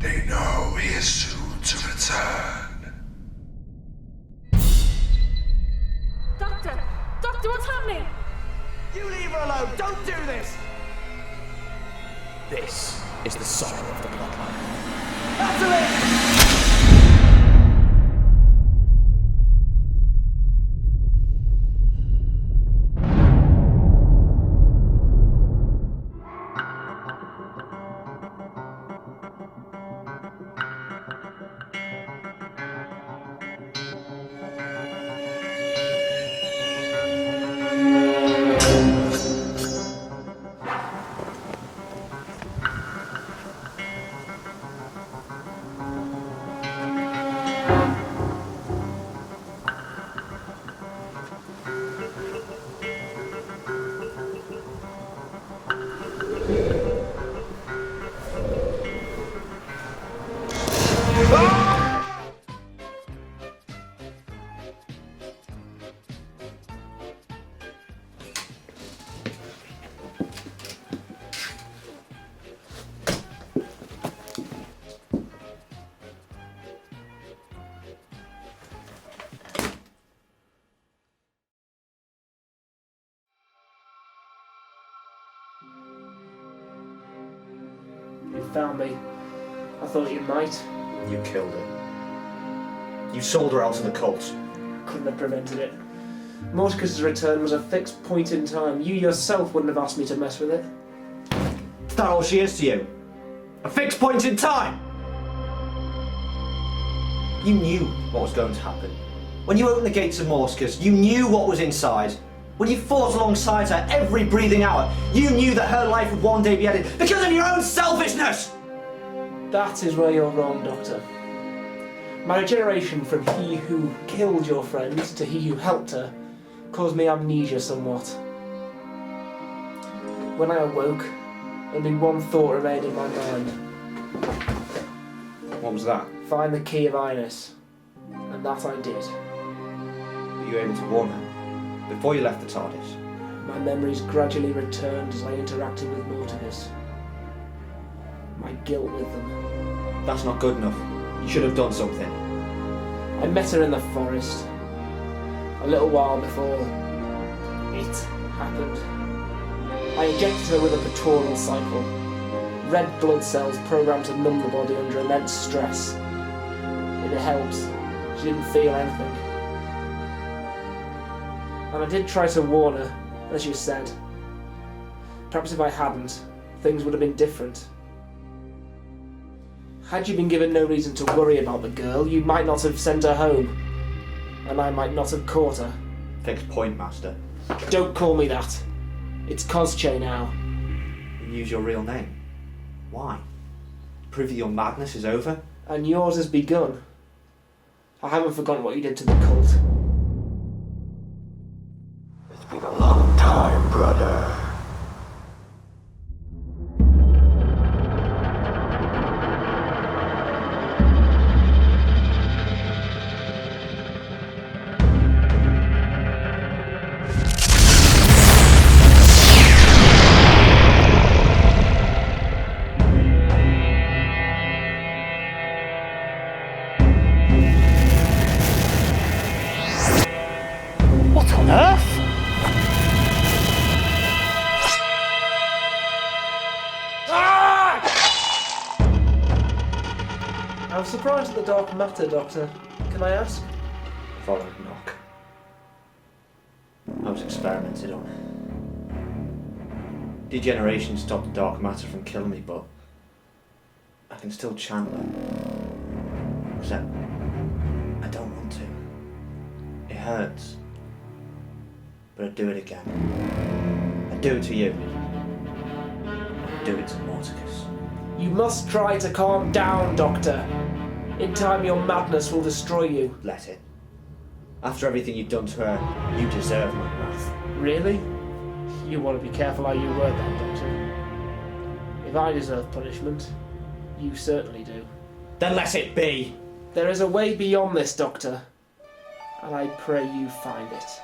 They know he is soon to return. Doctor! Doctor, what's happening? You leave her alone! Don't do this! This is the sorrow of the plotline. That's it! You found me. I thought you might. You killed her. You sold her out to the cult. Couldn't have prevented it. Morticus' return was a fixed point in time. You yourself wouldn't have asked me to mess with it. Is that all she is to you? A fixed point in time? You knew what was going to happen. When you opened the gates of Morticus, you knew what was inside. When you fought alongside her every breathing hour, you knew that her life would one day be ended because of your own selfishness! That is where you're wrong, Doctor. My regeneration from he who killed your friend to he who helped her caused me amnesia somewhat. When I awoke, only one thought remained in my mind. What was that? Find the key of Ines. And that I did. Were you able to warn her before you left the TARDIS? My memories gradually returned as I interacted with Morticus. My guilt with them. That's not good enough. You should have done something. I met her in the forest. A little while before it happened. I injected her with a betrayal cycle. Red blood cells programmed to numb the body under immense stress. It helped. She didn't feel anything. And I did try to warn her, as you said. Perhaps if I hadn't, things would have been different. Had you been given no reason to worry about the girl, you might not have sent her home. And I might not have caught her. Fixed point, Master. Don't call me that. It's Cosche now. You use your real name. Why? Prove that your madness is over? And yours has begun. I haven't forgotten what you did to the cult. It's been a long time, brother. What on earth? I was surprised at the dark matter, Doctor. Can I ask? Followed knock. I was experimented on. Degeneration stopped the dark matter from killing me, but I can still channel it. Except I don't want to. It hurts. But I'd do it again. I'd do it to you. I'd do it to Morticus. You must try to calm down, Doctor. In time, your madness will destroy you. Let it. After everything you've done to her, you deserve my wrath. Really? You want to be careful how you word that, Doctor. If I deserve punishment, you certainly do. Then let it be! There is a way beyond this, Doctor. And I pray you find it.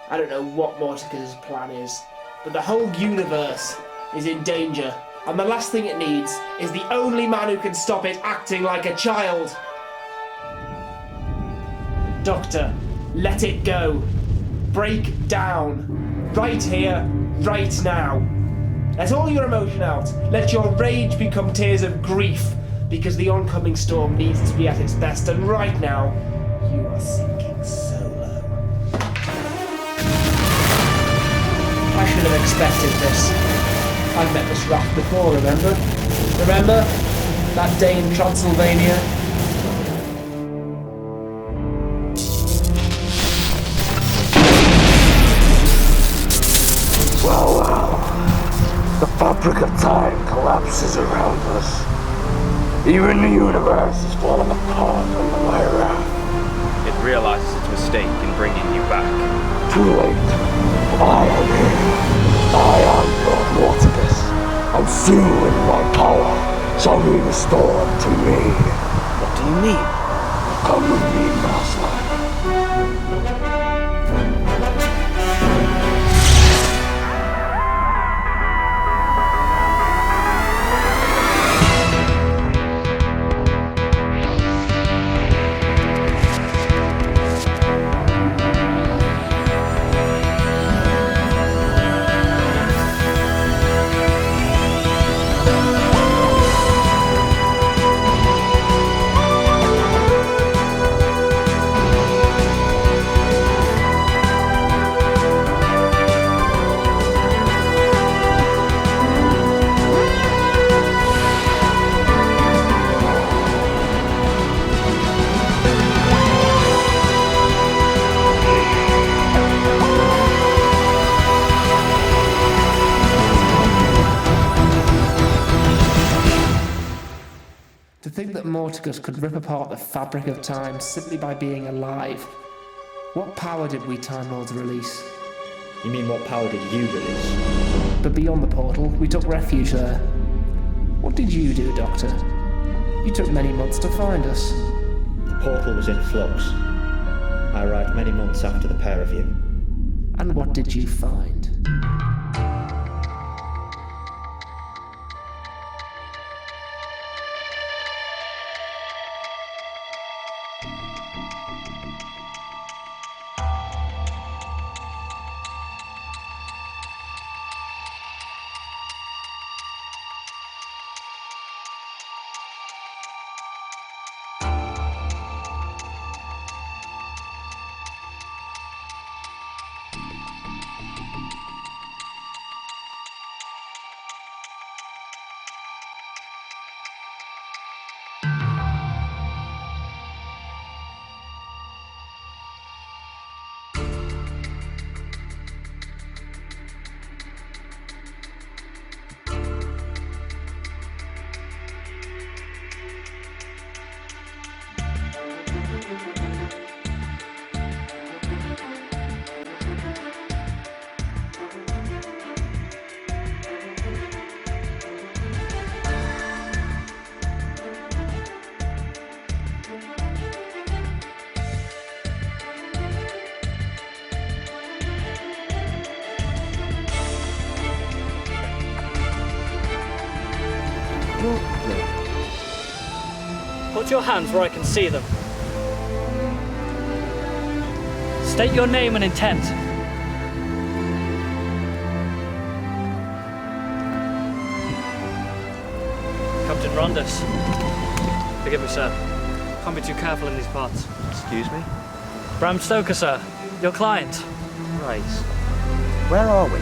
I don't know what Morticus' plan is, but the whole universe is in danger. And the last thing it needs is the only man who can stop it acting like a child. Doctor, let it go. Break down. Right here, right now. Let all your emotion out. Let your rage become tears of grief, because the oncoming storm needs to be at its best, and right now, you are sinking so low. I should have expected this. I've met this raft before, remember? Remember? That day in Transylvania? Well, the fabric of time collapses around us. Even the universe is falling apart under my wrath. It realizes its mistake in bringing you back. Too late. I am here. I am Lord Morticus, and soon my power shall be restored to me. What do you mean? Come with me, Master. To think that Morticus could rip apart the fabric of time simply by being alive. What power did we Time Lords release? You mean what power did you release? But beyond the portal, we took refuge there. What did you do, Doctor? You took many months to find us. The portal was in flux. I arrived many months after the pair of you. And what did you find? Put your hands where I can see them. State your name and intent. Captain Rondus. Forgive me, sir. Can't be too careful in these parts. Excuse me? Bram Stoker, sir. Your client. Right. Where are we?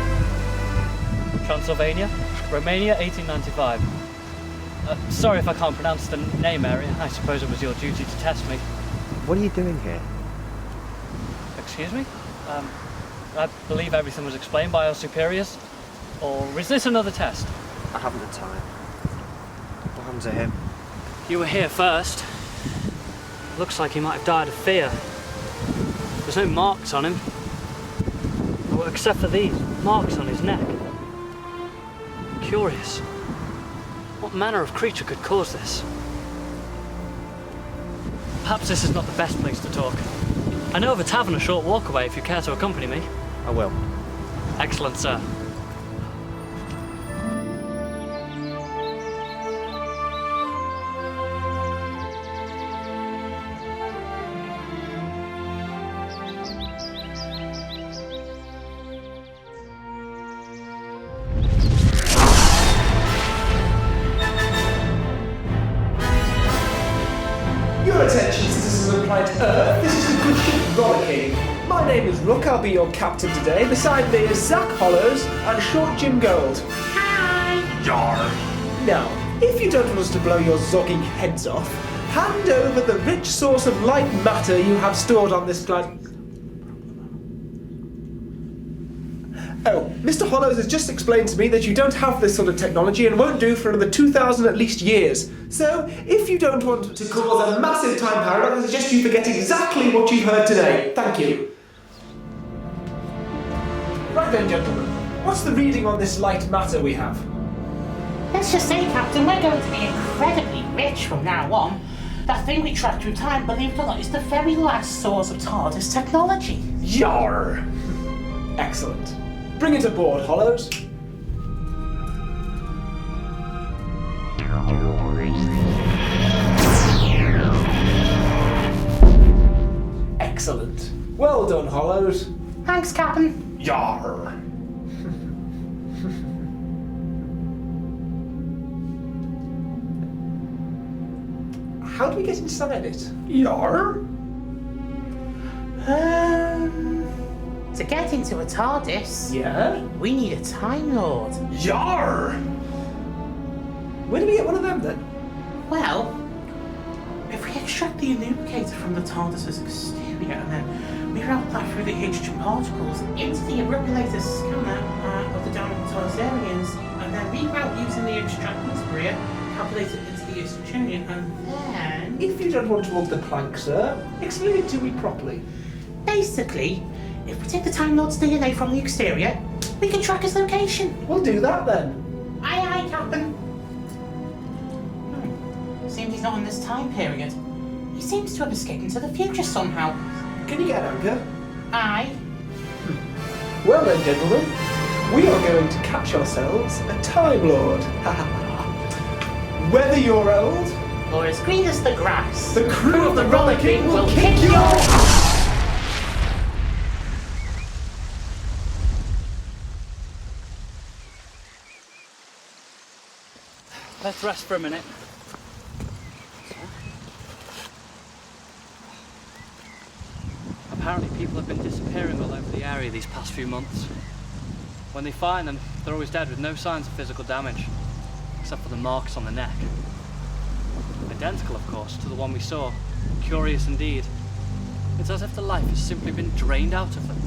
Transylvania, Romania, 1895. Sorry if I can't pronounce the name area. I suppose it was your duty to test me. What are you doing here? Excuse me? I believe everything was explained by our superiors. Or is this another test? I haven't the time. What happened to him? You were here first. Looks like he might have died of fear. There's no marks on him. Well, except for these marks on his neck. Curious. What manner of creature could cause this? Perhaps this is not the best place to talk. I know of a tavern a short walk away if you care to accompany me. I will. Excellent, sir. planet Earth. This is the good ship Rollicking. My name is Rook, I'll be your captain today. Beside me is Zach Hollows and Short Jim Gold. Hi! Now, if you don't want us to blow your zogging heads off, hand over the rich source of light matter you have stored on this planet. Oh, Mr. Hollows has just explained to me that you don't have this sort of technology and won't do for another 2,000 at least years. So, if you don't want to cause a massive time paradox, I suggest you forget exactly what you've heard today. Thank you. Right then, gentlemen, what's the reading on this light matter we have? Let's just say, Captain, we're going to be incredibly rich from now on. That thing we track through time, believe it or not, is the very last source of TARDIS technology. Yar! Excellent. Bring it aboard, Hollows. Excellent. Well done, Hollows. Thanks, Captain. Yar! How do we get inside it? Yar? To get into a TARDIS, Yeah? we need a Time Lord. Yar! Where do we get one of them then? Well, if we extract the illuminator from the TARDIS's exterior and then we route that through the hydrogen particles into the abrupulator scanner of the downward Transylvanians, and then reroute using the extract material, calculate it into the Eastern and then... If you don't want to walk the plank, sir, explain it to me properly. Basically, if we take the Time Lord's DNA from the exterior, we can track his location. We'll do that then. Aye, aye, Captain. Seems he's not in this time period. He seems to have escaped into the future somehow. Can you get an anchor? Aye. Well then, gentlemen, we are going to catch ourselves a Time Lord. Whether you're old, Or as green as the grass. the crew of the Rollicking will kick kick your ass! Let's rest for a minute. Apparently people have been disappearing all over the area these past few months. When they find them, they're always dead with no signs of physical damage, except for the marks on the neck. Identical, of course, to the one we saw. Curious indeed. It's as if the life has simply been drained out of them.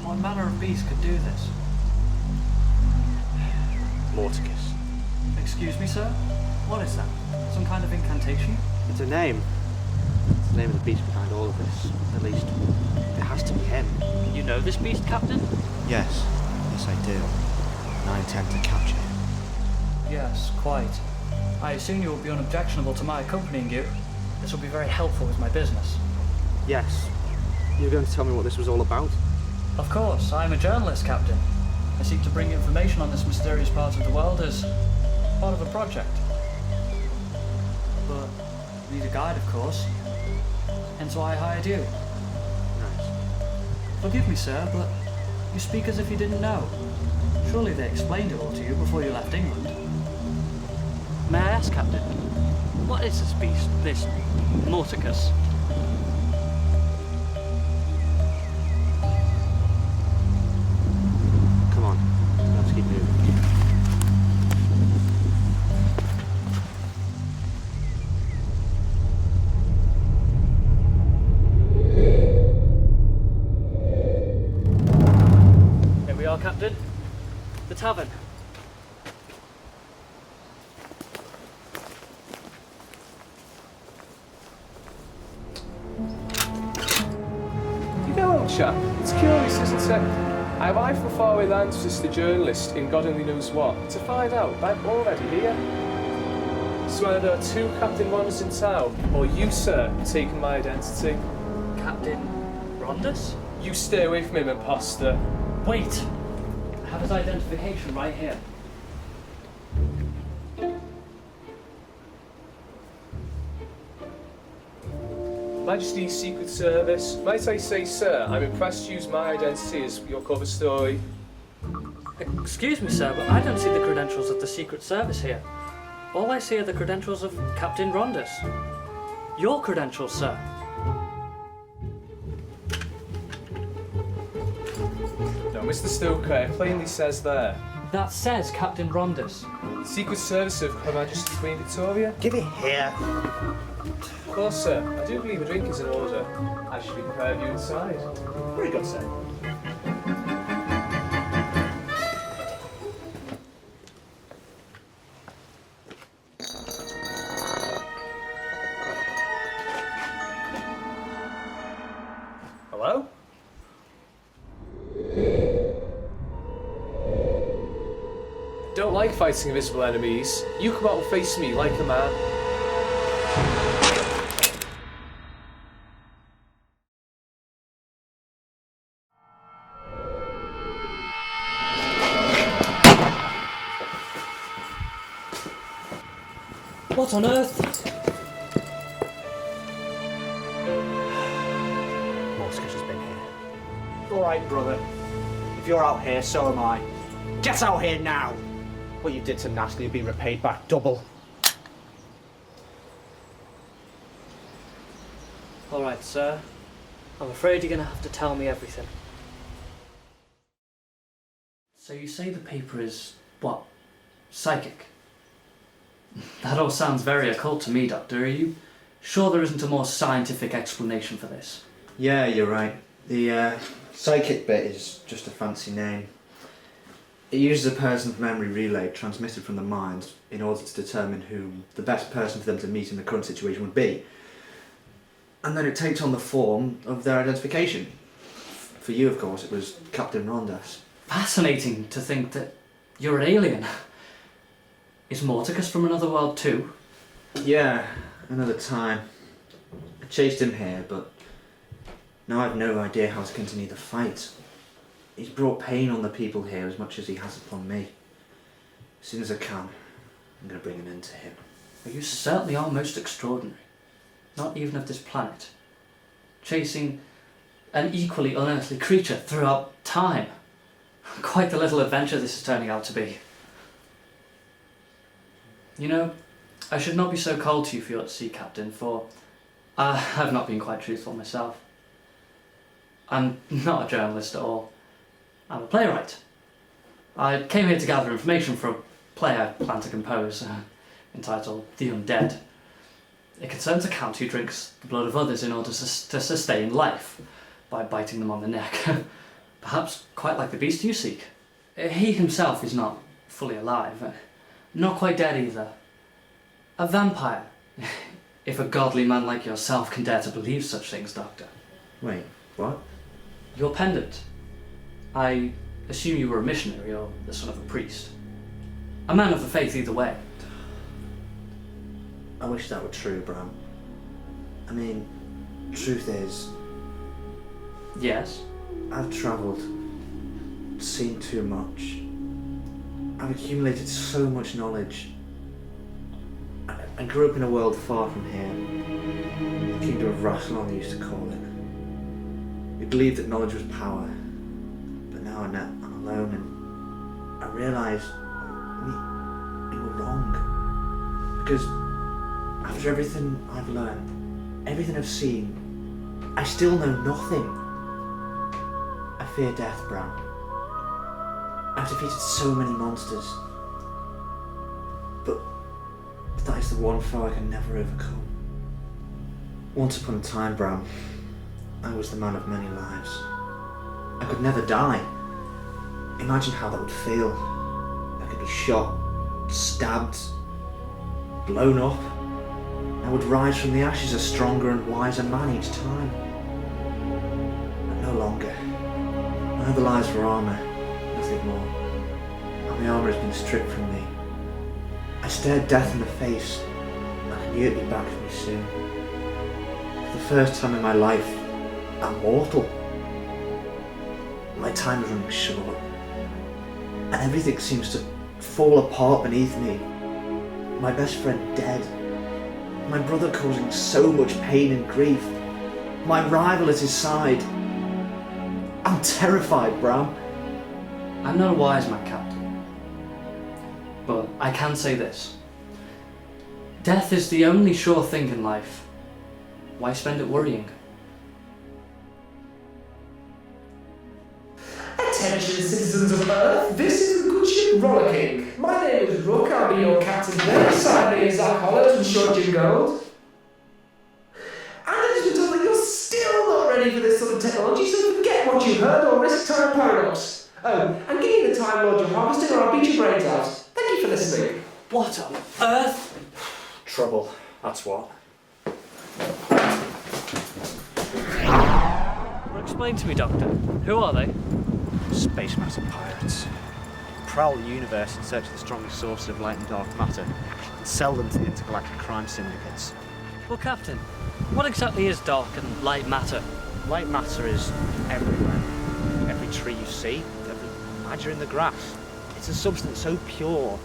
What manner of beast could do this? Morticus. Excuse me, sir? What is that? Some kind of incantation? It's a name. It's the name of the beast behind all of this. At least, it has to be him. You know this beast, Captain? Yes. Yes, I do. And I intend to capture him. Yes, quite. I assume you will be unobjectionable to my accompanying you. This will be very helpful with my business. Yes. You're going to tell me what this was all about? Of course, I am a journalist, Captain. I seek to bring information on this mysterious part of the world as part of a project. But I need a guide, of course. Hence why I hired you. Nice. Forgive me, sir, but you speak as if you didn't know. Surely they explained it all to you before you left England. May I ask, Captain, what is this beast, this Morticus? Come on. Let's keep moving. Here we are, Captain. The tavern. You know, old chap, it's curious, isn't it? I arrived from faraway lands just a journalist in God only knows what, to find out that I'm already here. So either there are two Captain Rondus in town, or you, sir, taking my identity. Captain Rondus? You stay away from him, imposter. Wait! I have his identification right here. Majesty's Secret Service. Might I say, sir, I'm impressed to use my identity as your cover story. Excuse me, sir, but I don't see the credentials of the Secret Service here. All I see are the credentials of Captain Rondus. Your credentials, sir. No, Mr. Stoker, it plainly says there. That says Captain Rondus. Secret Service of Her Majesty Queen Victoria? Give it here. Of course, sir. I do believe a drink is in order. I should be prepared for you inside. Very good, sir. Hello? Don't like fighting invisible enemies. You come out and face me like a man. What on earth? Morticus has been here. All right, brother. If you're out here, so am I. Get out here now! What you did to Nasty will be repaid back double. Alright, sir. I'm afraid you're gonna have to tell me everything. So you say the paper is, what, psychic? That all sounds very occult to me, Doctor. Are you sure there isn't a more scientific explanation for this? Yeah, you're right. The psychic bit is just a fancy name. It uses a person's memory relay transmitted from the mind in order to determine who the best person for them to meet in the current situation would be. And then it takes on the form of their identification. For you, of course, it was Captain Rondus. Fascinating to think that you're an alien. Is Morticus from another world too? Yeah, another time. I chased him here, but now I've no idea how to continue the fight. He's brought pain on the people here as much as he has upon me. As soon as I can, I'm going to bring an end to him. Well, you certainly are most extraordinary. Not even of this planet. Chasing an equally unearthly creature throughout time. Quite the little adventure this is turning out to be. You know, I should not be so cold to you for your sea captain, for I've not been quite truthful myself. I'm not a journalist at all. I'm a playwright. I came here to gather information for a play I plan to compose, entitled The Undead. It concerns a count who drinks the blood of others in order to sustain life, by biting them on the neck. Perhaps quite like the beast you seek. He himself is not fully alive, not quite dead either. A vampire, if a godly man like yourself can dare to believe such things, Doctor. Wait, what? Your pendant. I assume you were a missionary or the son of a priest. A man of the faith either way. I wish that were true, Bram. I mean, truth is, Yes? I've travelled, seen too much. I've accumulated so much knowledge. I grew up in a world far from here. The kingdom of Rassilon, they used to call it. We believed that knowledge was power. But now I'm alone and I realise we were wrong. Because after everything I've learned, everything I've seen, I still know nothing. I fear death, Bram. I've defeated so many monsters. But that is the one foe I can never overcome. Once upon a time, Bram, I was the man of many lives. I could never die. Imagine how that would feel. I could be shot, stabbed, blown up. I would rise from the ashes a stronger and wiser man each time. But no longer. I have the lives for armour, nothing more. And the armour has been stripped from me. I stared death in the face, and I knew it'd be back for me soon. For the first time in my life, I'm mortal. My time is running short, and everything seems to fall apart beneath me. My best friend dead. My brother causing so much pain and grief. My rival at his side. I'm terrified, Bram. I'm not a wise man, Captain. But I can say this. Death is the only sure thing in life. Why spend it worrying? Attention rollicking. My name is Rook, I'll be your captain today. Beside me is Zach Hollows and Short Jim Gold. And it has been told that you're still not ready for this sort of technology, so forget what you heard or risk time paradox. Oh, and give me the Time Lord you're harvesting or I'll beat your brains out. Thank you for listening. What on earth? Trouble, that's what. Well, explain to me, Doctor. Who are they? Space matter pirates. Prowl the universe in search of the strongest sources of light and dark matter, and sell them to the intergalactic crime syndicates. Well, Captain, what exactly is dark and light matter? Light matter is everywhere. Every tree you see, every badger in the grass. It's a substance so pure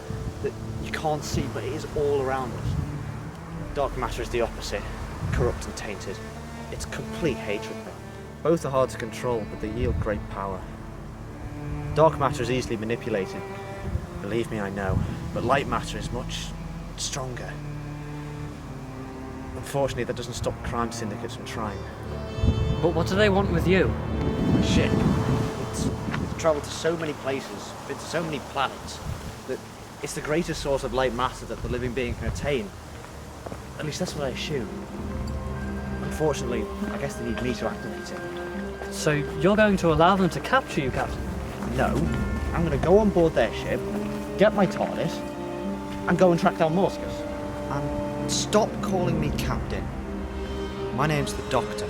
that you can't see, but it is all around us. Dark matter is the opposite, corrupt and tainted. It's complete hatred. Both are hard to control, but they yield great power. Dark matter is easily manipulated. Believe me, I know. But light matter is much stronger. Unfortunately, that doesn't stop crime syndicates from trying. But what do they want with you? My ship. It's travelled to so many places, been to so many planets, that it's the greatest source of light matter that the living being can attain. At least that's what I assume. Unfortunately, I guess they need me to activate it. So you're going to allow them to capture you, Captain? No, I'm going to go on board their ship, get my TARDIS, and go and track down Morticus. And stop calling me Captain. My name's the Doctor.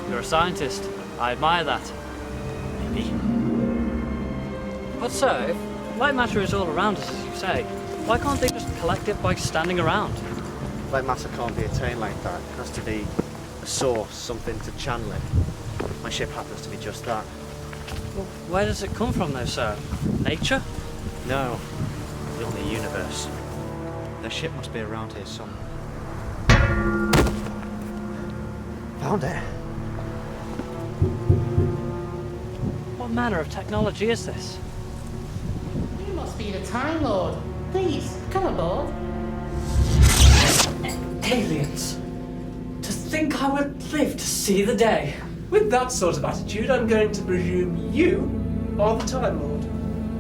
You're a scientist. I admire that. Maybe. But sir, if light matter is all around us, as you say, why can't they just collect it by standing around? Light matter can't be attained like that. It has to be a source, something to channel it. My ship happens to be just that. Well, where does it come from though, sir? Nature? No, the only universe. Their ship must be around here somewhere. Found it. What manner of technology is this? You must be the Time Lord. Please, come aboard. Aliens! To think I would live to see the day. With that sort of attitude, I'm going to presume you are the Time Lord.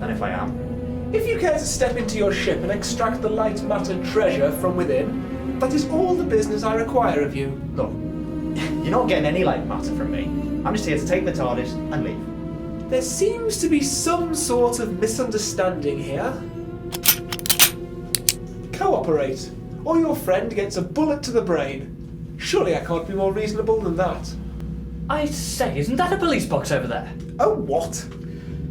And if I am? If you care to step into your ship and extract the light matter treasure from within, that is all the business I require of you. Look, you're not getting any light matter from me. I'm just here to take the TARDIS and leave. There seems to be some sort of misunderstanding here. Cooperate, or your friend gets a bullet to the brain. Surely I can't be more reasonable than that. I say, isn't that a police box over there? Oh, what?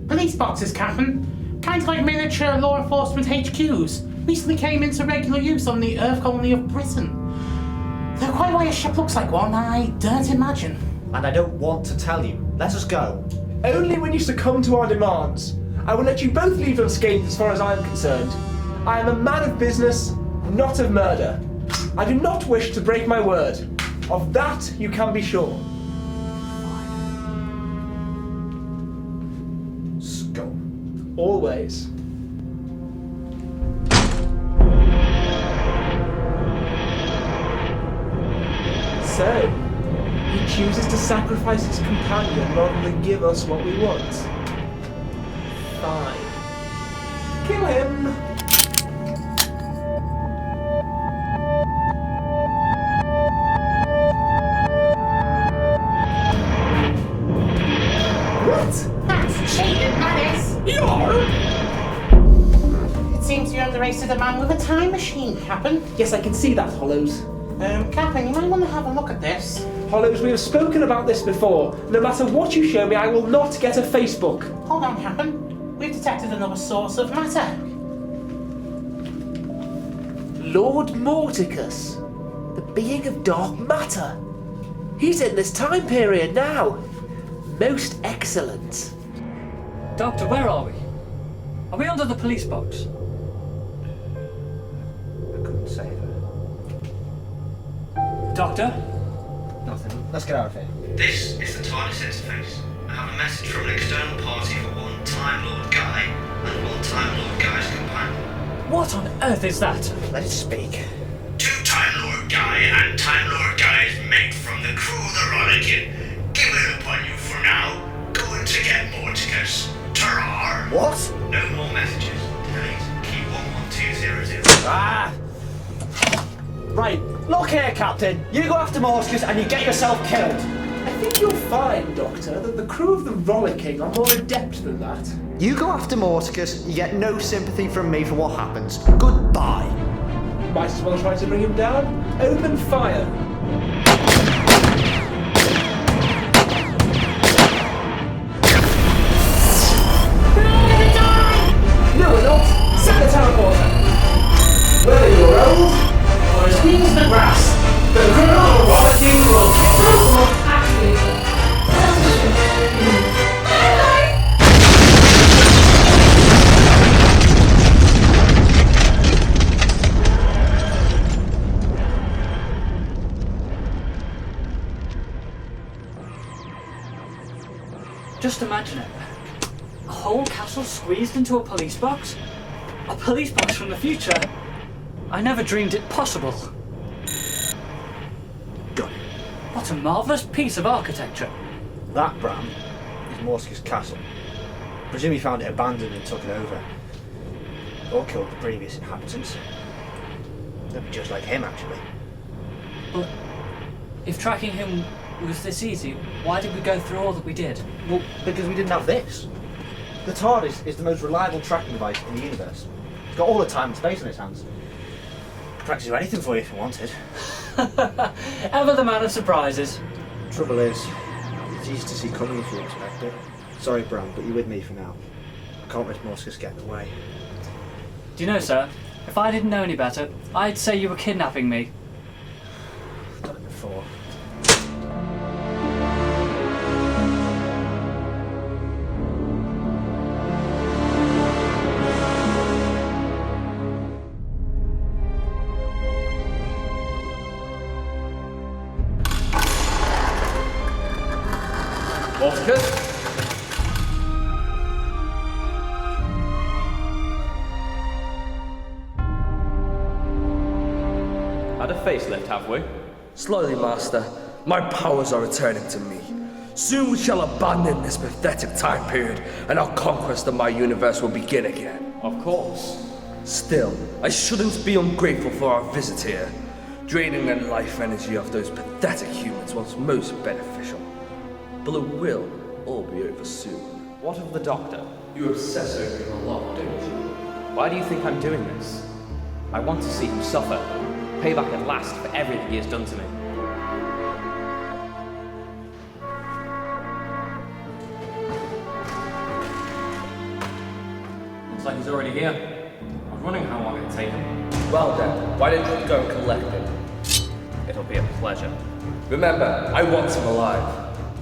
Police boxes, Captain. Kind of like miniature law enforcement HQs. Recently came into regular use on the Earth colony of Britain. Though quite why a ship looks like one, I daren't imagine. And I don't want to tell you. Let us go. Only when you succumb to our demands. I will let you both leave unscathed as far as I am concerned. I am a man of business, not of murder. I do not wish to break my word. Of that you can be sure. Scum. Always. So, he chooses to sacrifice his companion rather than give us what we want. Fine. Kill him! What? That's cheating, Madness! It seems you underrated a man with a time machine, Captain. Yes, I can see that, Hollows. Captain, you might want to have a look at this. Hollows, we have spoken about this before. No matter what you show me, I will not get a Facebook. Hold on, Captain. We've detected another source of matter. Lord Morticus, the being of dark matter. He's in this time period now. Most excellent. Doctor, where are we? Are we under the police box? I couldn't save her. Doctor? Nothing. Let's get out of here. This is the TARDIS interface. I have a message from an external party for one Time Lord Guy and one Time Lord Guy's companion. What on earth is that? Let it speak. Two Time Lord Guy and Time Lord Guy's mate from the crew of the Rollickin. Giving up on you for now. Going to get Morticus. Ta-ra! What? No more messages. Right, look here, Captain. You go after Morticus and you get yourself killed. I think you'll find, Doctor, that the crew of the Rollicking are more adept than that. You go after Morticus, you get no sympathy from me for what happens. Goodbye. Might as well try to bring him down. Open fire. No, we're not. Set the teleporter. Whether you're old or as green as the grass, the crew of the Rollicking will kill you. Just imagine it. A whole castle squeezed into a police box? A police box from the future? I never dreamed it possible. Got it. What a marvellous piece of architecture. That, Bram, is Morticus Castle. Presume he found it abandoned and took it over. Or killed the previous inhabitants. They'd be just like him, actually. But if tracking him was this easy, why did we go through all that we did? Well, because we didn't have this. The TARDIS is the most reliable tracking device in the universe. It's got all the time and space on its hands. Could practically do anything for you if you wanted. Ever the man of surprises. Trouble is, it's easy to see coming if you expect it. Sorry, Bram, but you're with me for now. I can't risk Morticus getting away. Do you know, sir, if I didn't know any better, I'd say you were kidnapping me. I've done it before. Morticus? Had a facelift, have we? Slowly, Master. My powers are returning to me. Soon we shall abandon this pathetic time period, and our conquest of my universe will begin again. Of course. Still, I shouldn't be ungrateful for our visit here. Draining the life energy of those pathetic humans was most beneficial. But it will all be over soon. What of the Doctor? You obsess over him a lot, don't you? Why do you think I'm doing this? I want to see him suffer. Pay back at last for everything he has done to me. Looks like he's already here. I was wondering how long it'd take him. Well then, why don't you go and collect him? It'll be a pleasure. Remember, I want him alive.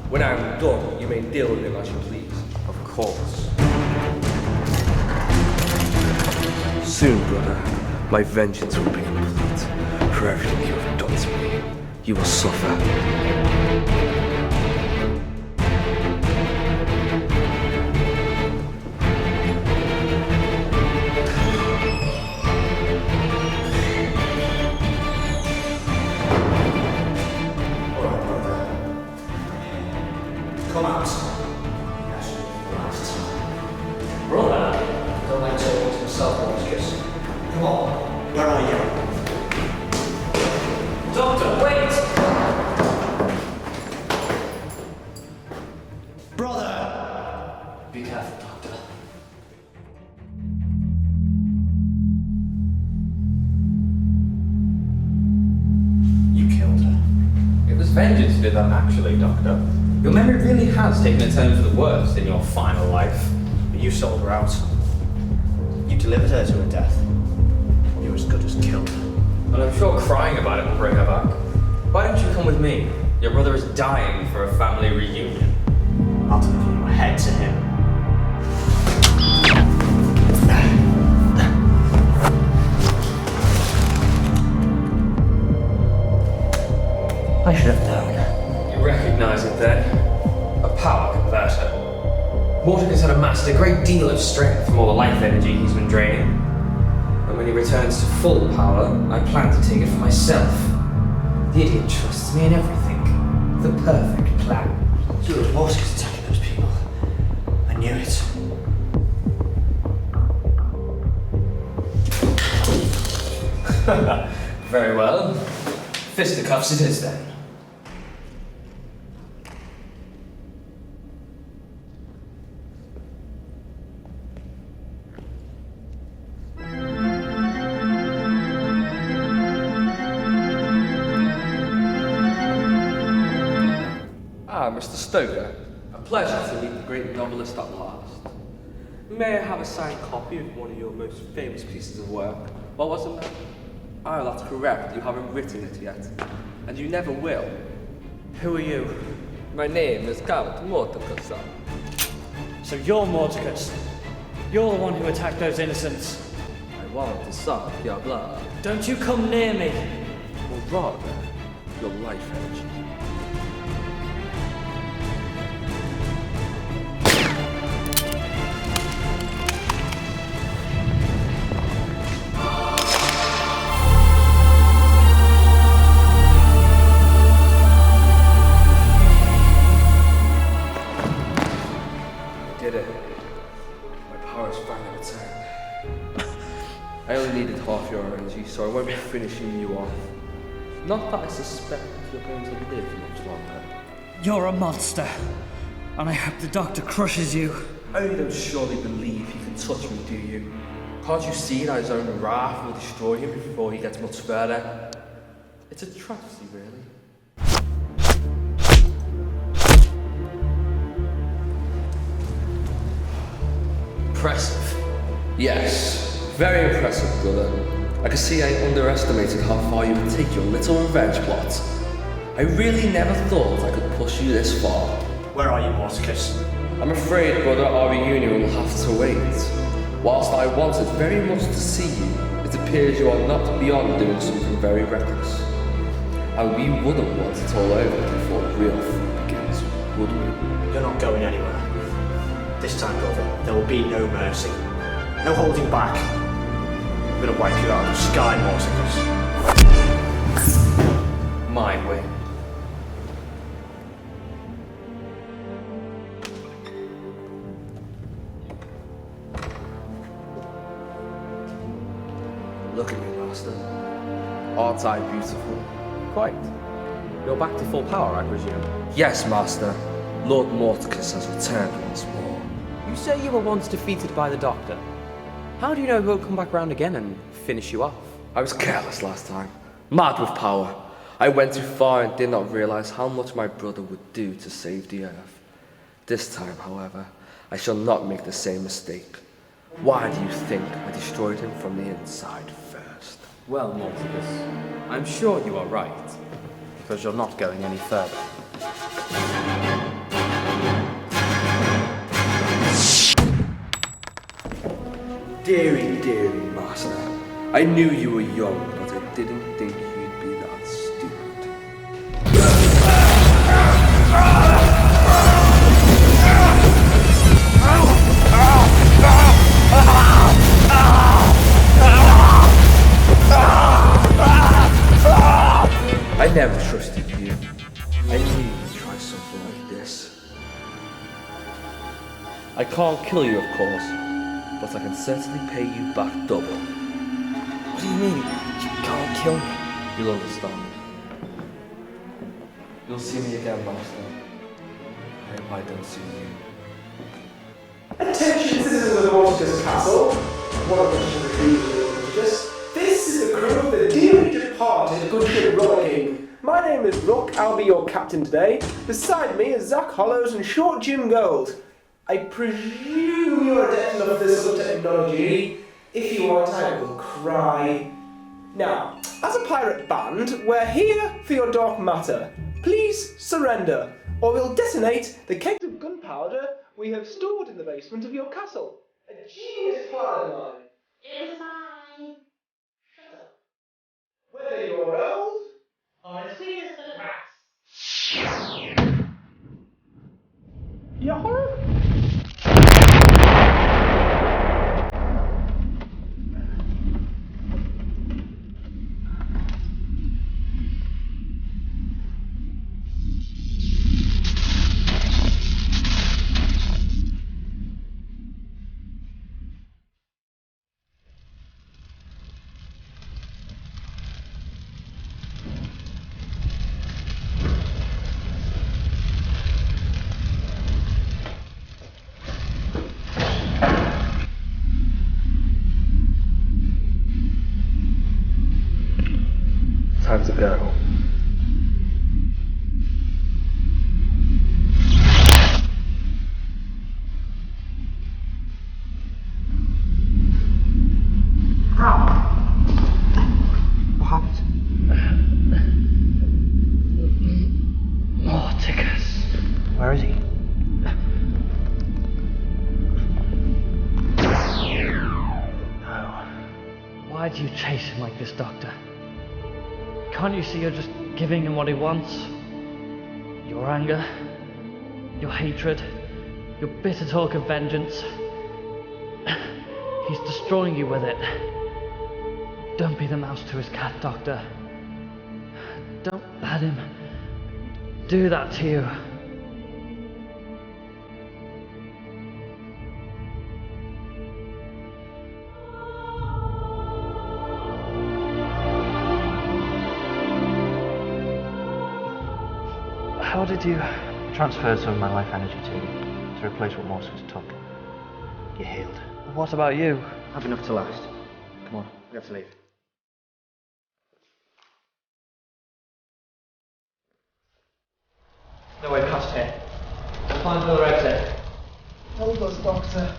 When I am done, you may deal with him as you please. Of course. Soon, brother, my vengeance will be complete. For everything you have done to me, you will suffer. Come out. Brother? Don't like talking to himself, Morticus. Come on, where are you? Doctor, wait! Brother! Be careful, Doctor. You killed her. It was vengeance who did that actually, Doctor. Your memory really has taken a turn for the worse in your final life. But you sold her out. You delivered her to her death. You were as good as killed her. And I'm sure crying about it will bring her back. Why don't you come with me? Your brother is dying for a family reunion. I'll deliver your head to him. I should have known. You recognize it then? A power converter. Morticus had amassed a great deal of strength from all the life energy he's been draining. And when he returns to full power, I plan to take it for myself. The idiot trusts me in everything. The perfect plan. So it was Morticus attacking those people. I knew it. Very well. Fisticuffs it is then. Ah, Mr. Stoker. A pleasure to meet the great novelist at last. May I have a signed copy of one of your most famous pieces of work? What was it, man? Oh, that's correct. You haven't written it yet. And you never will. Who are you? My name is Count Morticus. So you're Morticus. You're the one who attacked those innocents. I want to suck your blood. Don't you come near me. Or rather, your life energy. Did it. My powers finally returned. I only needed half your energy, so I won't be finishing you off. Not that I suspect you're going to live much longer. You're a monster. And I hope the doctor crushes you. Oh, you don't surely believe he can touch me, do you? Can't you see that his own wrath will destroy him before he gets much further? It's a tragedy, really. Impressive. Yes, very impressive, brother. I can see I underestimated how far you would take your little revenge plot. I really never thought I could push you this far. Where are you, Morticus? I'm afraid, brother, our reunion will have to wait. Whilst I wanted very much to see you, it appears you are not beyond doing something very reckless. And we wouldn't want it all over before the real fun begins, would we? You're not going anywhere. This time, brother, there will be no mercy. No holding back. I'm gonna wipe you out of the sky, Morticus. My way. Look at me, Master. Aren't I beautiful? Quite. You're back to full power, I presume? Yes, Master. Lord Morticus has returned once more. You say you were once defeated by the Doctor. How do you know he'll come back round again and finish you off? I was careless last time. Mad with power. I went too far and did not realize how much my brother would do to save the Earth. This time, however, I shall not make the same mistake. Why do you think I destroyed him from the inside first? Well, Morticus, I'm sure you are right. Because you're not going any further. Dearie, dearie, Master. I knew you were young, but I didn't think you'd be that stupid. I never trusted you. I knew you'd try something like this. I can't kill you, of course, but I can certainly pay you back double. What do you mean? You can't kill me. You'll understand. You'll see me again, Master. I hope I don't see you. Attention, citizens of Morticus Castle. One of which is the religious. This is the crew of the dearly departed good ship Rollicking. My name is Rook, I'll be your captain today. Beside me is Zach Hollows and Short Jim Gold. I presume you're adept enough of this sort of technology. If you aren't, I will cry. Now, as a pirate band, we're here for your dark matter. Please surrender, or we'll detonate the kegs of gunpowder we have stored in the basement of your castle. A genius plan of mine. It was mine. Shut up. Whether you're old Or as sweet as the grass. you're horrible. time to go. What happened? Morticus. Where is he? Why do you chase him like this, Doctor? Can't you see you're just giving him what he wants? Your anger, your hatred, your bitter talk of vengeance. He's destroying you with it. Don't be the mouse to his cat, Doctor. Don't let him do that to you. How did you transfer some of my life energy to you to replace what Morticus took? You healed. What about you? I've enough to last. Come on, we have to leave. No way past here. Find another exit. Help us, Doctor.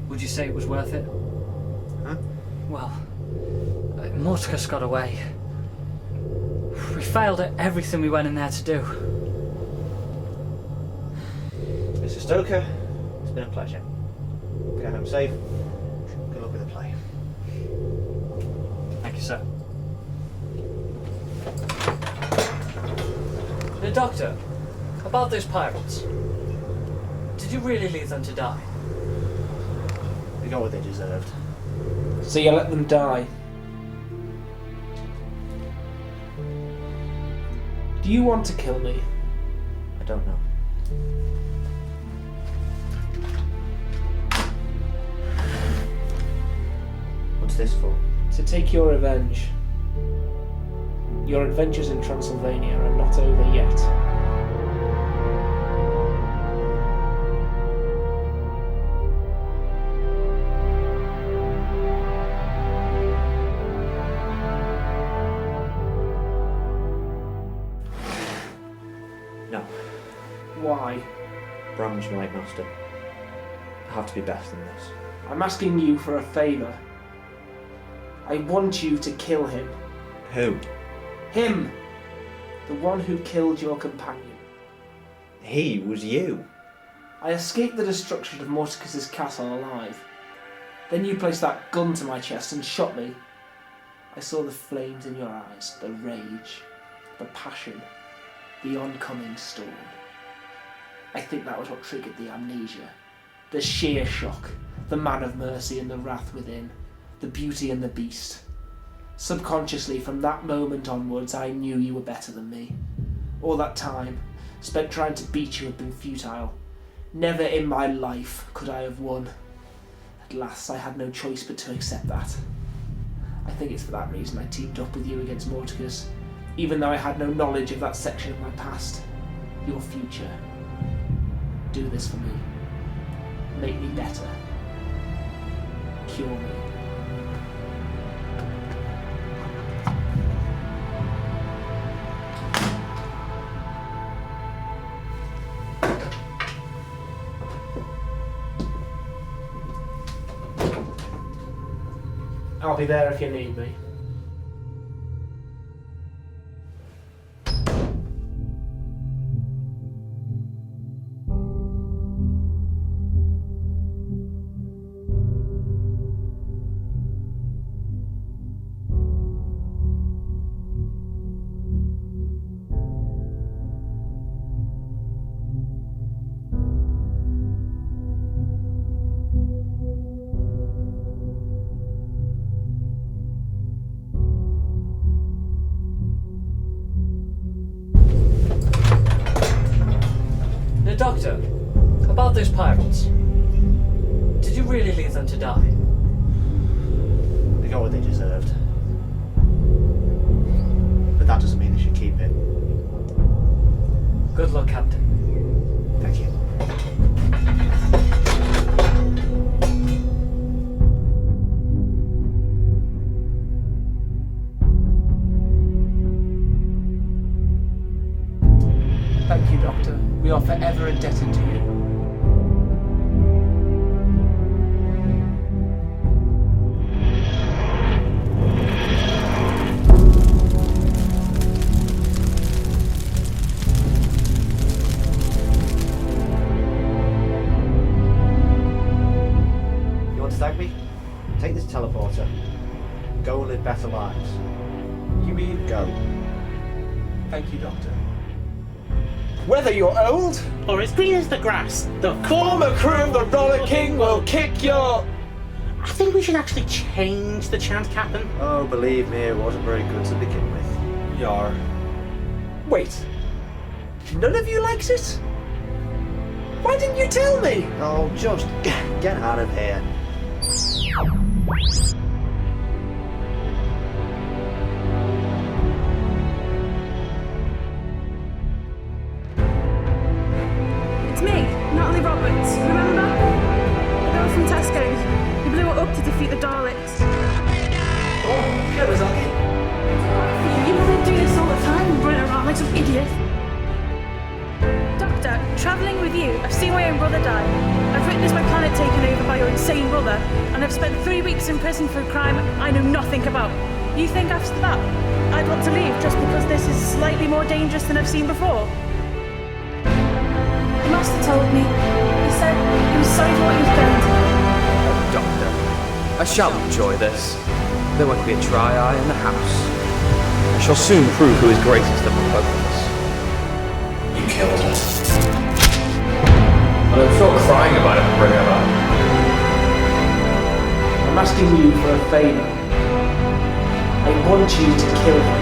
Would you say it was worth it? Huh? Well, Morticus got away. We failed at everything we went in there to do. Mr. Stoker, it's been a pleasure. Get home safe. Good luck with the play. Thank you, sir. The Doctor, about those pirates. Did you really leave them to die? They got what they deserved. So you let them die? Do you want to kill me? I don't know. What's this for? To take your revenge. Your adventures in Transylvania are not over yet. No. Why? Bram's right, Master. I have to be better than this. I'm asking you for a favour. I want you to kill him. Who? Him! The one who killed your companion. He was you. I escaped the destruction of Morticus's castle alive. Then you placed that gun to my chest and shot me. I saw the flames in your eyes, the rage, the passion, the oncoming storm. I think that was what triggered the amnesia. The sheer shock, the man of mercy and the wrath within, the beauty and the beast. Subconsciously, from that moment onwards, I knew you were better than me. All that time, spent trying to beat you, had been futile. Never in my life could I have won. At last, I had no choice but to accept that. I think it's for that reason I teamed up with you against Morticus, even though I had no knowledge of that section of my past, your future. Do this for me. Make me better. Cure me. I'll be there if you need me. Doctor, about those pirates. Did you really leave them to die? They got what they deserved. But that doesn't mean they should keep it. Good luck, Captain. Thank you. Thank you, Doctor. We are forever indebted to you. You want to thank me? Take this teleporter. Go and live better lives. You mean... Go. Thank you, Doctor. Whether you're old Or as green as the grass, the former crew of the Roller King will kick your... I think we should actually change the chant, Captain. Oh, believe me, it wasn't very good to begin with. Yar. Wait. None of you likes it? Why didn't you tell me? Oh, just get out of here. It's me, Natalie Roberts. Remember? The girl from Tesco's. You blew her up to defeat the Daleks. Oh, that was okay. You probably do this all the time, running around like some idiot. Doctor, travelling with you, I've seen my own brother die. I've witnessed my planet taken over by your insane brother, and I've spent 3 weeks in prison for a crime I know nothing about. You think after that, I'd want to leave just because this is slightly more dangerous than I've seen before? The master told me. He said he was sorry for what he was going to. Doctor, I shall enjoy this. There won't be a dry eye in the house. I shall soon prove who is greatest of both of us. You killed her. I don't feel crying about it, bring her up. I'm asking you for a favour. I want you to kill him.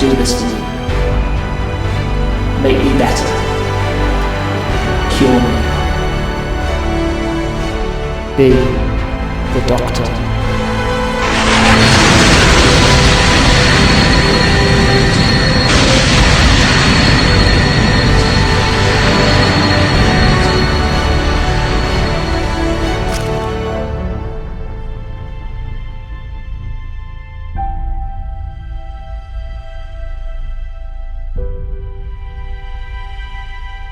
Do this to me. Make me better. Cure me. Be the Doctor.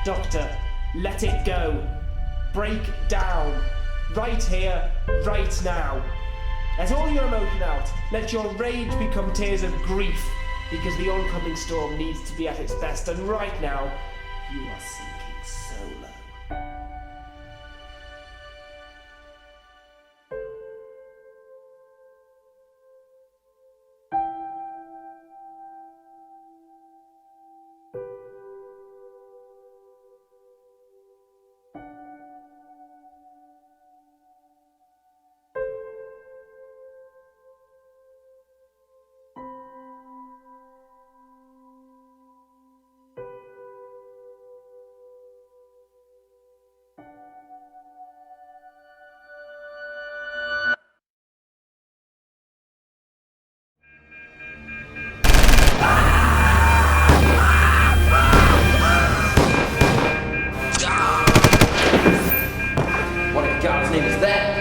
Doctor, let it go. Break down. Right here, right now. Let all your emotion out. Let your rage become tears of grief. Because the oncoming storm needs to be at its best, and right now, you are sinking so low. What in God's name is that?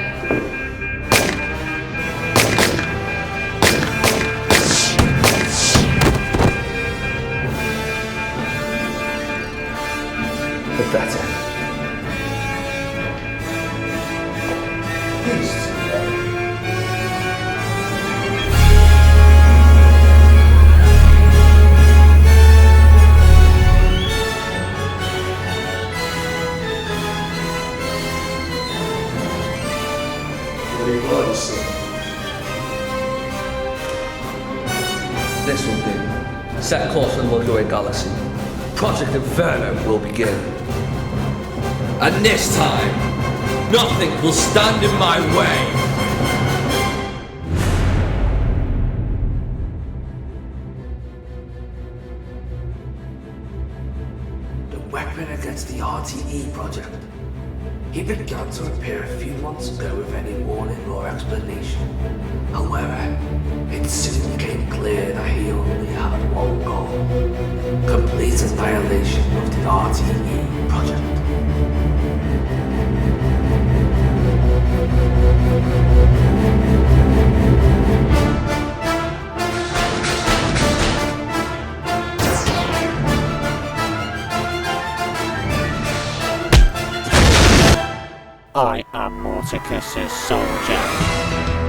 The better. This will do. Set course for the Milky Way galaxy. Project Inferno will begin. And this time, Nothing will stand in my way. The weapon against the RTE project. He began to appear a few months ago with any warning or explanation. However, it soon became clear that he only had one goal: complete annihilation of the RTE project. I am Morticus's soldier.